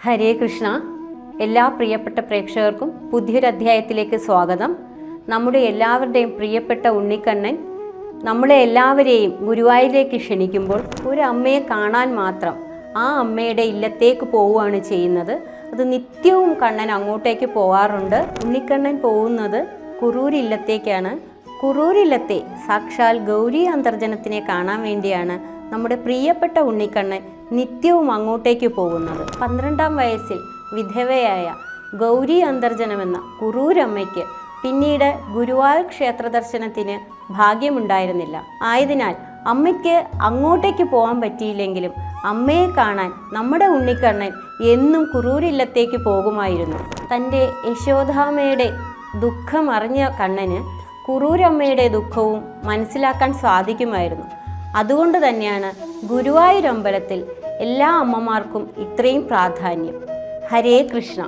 ഹരേ കൃഷ്ണ. എല്ലാ പ്രിയപ്പെട്ട പ്രേക്ഷകർക്കും പുതിയൊരു അധ്യായത്തിലേക്ക് സ്വാഗതം. നമ്മുടെ എല്ലാവരുടെയും പ്രിയപ്പെട്ട ഉണ്ണിക്കണ്ണൻ നമ്മളെ എല്ലാവരെയും ഗുരുവായൂരിലേക്ക് ക്ഷണിക്കുമ്പോൾ ഒരു അമ്മയെ കാണാൻ മാത്രം ആ അമ്മയുടെ ഇല്ലത്തേക്ക് പോവുകയാണ് ചെയ്യുന്നത്. അത് നിത്യവും കണ്ണൻ അങ്ങോട്ടേക്ക് പോവാറുണ്ട്. ഉണ്ണിക്കണ്ണൻ പോകുന്നത് കുറൂരില്ലത്തേക്കാണ്. കുറൂരില്ലത്തെ സാക്ഷാൽ ഗൗരി അന്തർജനത്തിനെ കാണാൻ വേണ്ടിയാണ് നമ്മുടെ പ്രിയപ്പെട്ട ഉണ്ണിക്കണ്ണൻ നിത്യവും അങ്ങോട്ടേക്ക് പോകുന്നത്. 12-ാം വയസ്സിൽ വിധവയായ ഗൗരി അന്തർജനമെന്ന കുറൂരമ്മയ്ക്ക് പിന്നീട് ഗുരുവായൂർ ക്ഷേത്ര ദർശനത്തിന് ഭാഗ്യമുണ്ടായിരുന്നില്ല. ആയതിനാൽ അമ്മയ്ക്ക് അങ്ങോട്ടേക്ക് പോകാൻ പറ്റിയില്ലെങ്കിലും അമ്മയെ കാണാൻ നമ്മുടെ ഉണ്ണിക്കണ്ണൻ എന്നും കുറൂരില്ലത്തേക്ക് പോകുമായിരുന്നു. തൻ്റെ യശോദാമ്മയുടെ ദുഃഖം അറിഞ്ഞ കണ്ണന് കുറൂരമ്മയുടെ ദുഃഖവും മനസ്സിലാക്കാൻ സാധിക്കുമായിരുന്നു. അതുകൊണ്ട് തന്നെയാണ് ഗുരുവായൂർ അമ്പലത്തിൽ എല്ലാ അമ്മമാർക്കും ഇത്രയും പ്രാധാന്യം. ഹരേ കൃഷ്ണ.